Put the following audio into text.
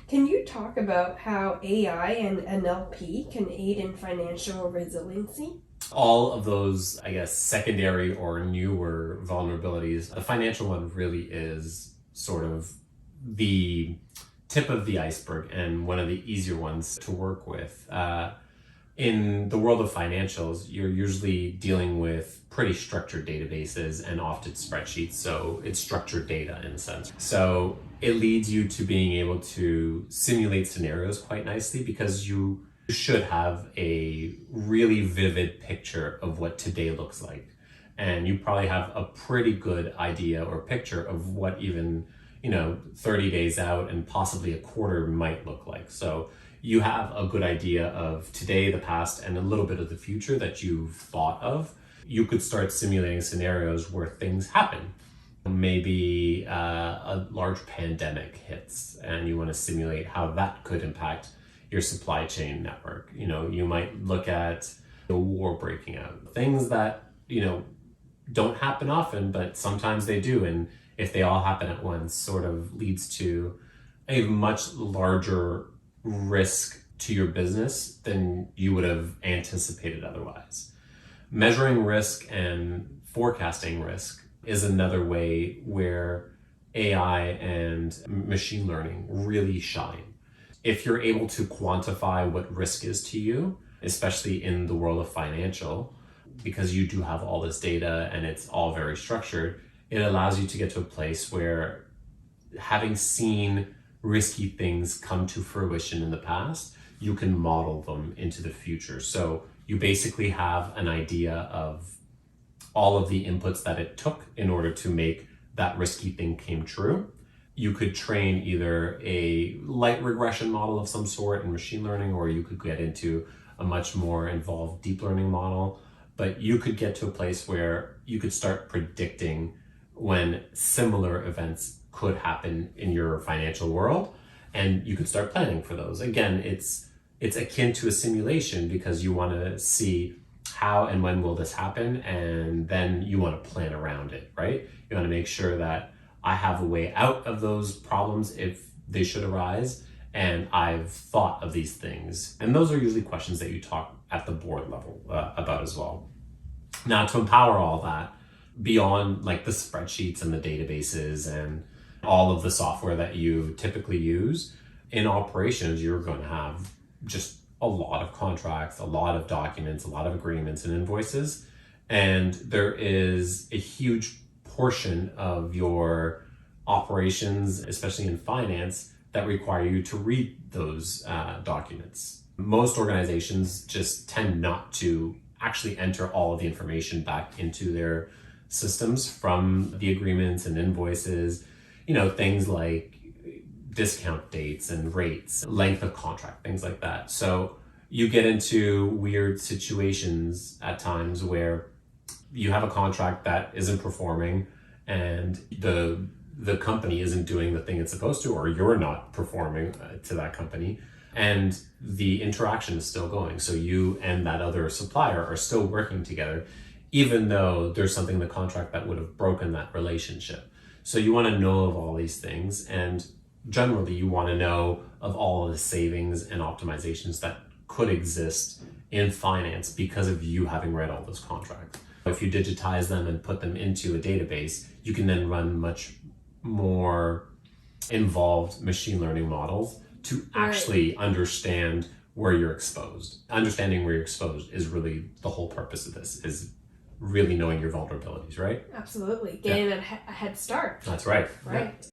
Can you talk about how AI and NLP can aid in financial resiliency? All of those, I guess, secondary or newer vulnerabilities, the financial one really is sort of the tip of the iceberg and one of the easier ones to work with. In the world of financials, you're usually dealing with pretty structured databases and often spreadsheets. So it's structured data in a sense. So it leads you to being able to simulate scenarios quite nicely because you should have a really vivid picture of what today looks like. And you probably have a pretty good idea or picture of what even 30 days out and possibly a quarter might look like. So you have a good idea of today, the past, and a little bit of the future that you've thought of. You could start simulating scenarios where things happen. Maybe a large pandemic hits and you want to simulate how that could impact your supply chain network. You might look at the war breaking out, things that, don't happen often, but sometimes they do. And if they all happen at once, sort of leads to a much larger risk to your business than you would have anticipated otherwise. Measuring risk and forecasting risk is another way where AI and machine learning really shine. If you're able to quantify what risk is to you, especially in the world of financial, because you do have all this data and it's all very structured, it allows you to get to a place where, having seen risky things come to fruition in the past, you can model them into the future. So you basically have an idea of all of the inputs that it took in order to make that risky thing came true. You could train either a light regression model of some sort in machine learning, or you could get into a much more involved deep learning model. But you could get to a place where you could start predicting when similar events could happen in your financial world, and you could start planning for those. Again, it's akin to a simulation because you want to see how and when will this happen, and then you want to plan around it, right? You want to make sure that I have a way out of those problems if they should arise, and I've thought of these things. And those are usually questions that you talk at the board level about as well. Now, to empower all that, beyond like the spreadsheets and the databases and all of the software that you typically use, in operations, you're going to have just a lot of contracts, a lot of documents, a lot of agreements and invoices. And there is a huge portion of your operations, especially in finance, that require you to read those documents. Most organizations just tend not to actually enter all of the information back into their systems from the agreements and invoices, things like discount dates and rates, length of contract, things like that. So you get into weird situations at times where you have a contract that isn't performing and the company isn't doing the thing it's supposed to, or you're not performing to that company, and the interaction is still going. So you and that other supplier are still working together, even though there's something in the contract that would have broken that relationship. So you want to know of all these things, and generally you want to know of all of the savings and optimizations that could exist in finance because of you having read all those contracts. If you digitize them and put them into a database, you can then run much more involved machine learning models to actually understand where you're exposed. Understanding where you're exposed is really the whole purpose of this, is really knowing your vulnerabilities, right? Absolutely. Getting a head start. That's right. Right. Yeah.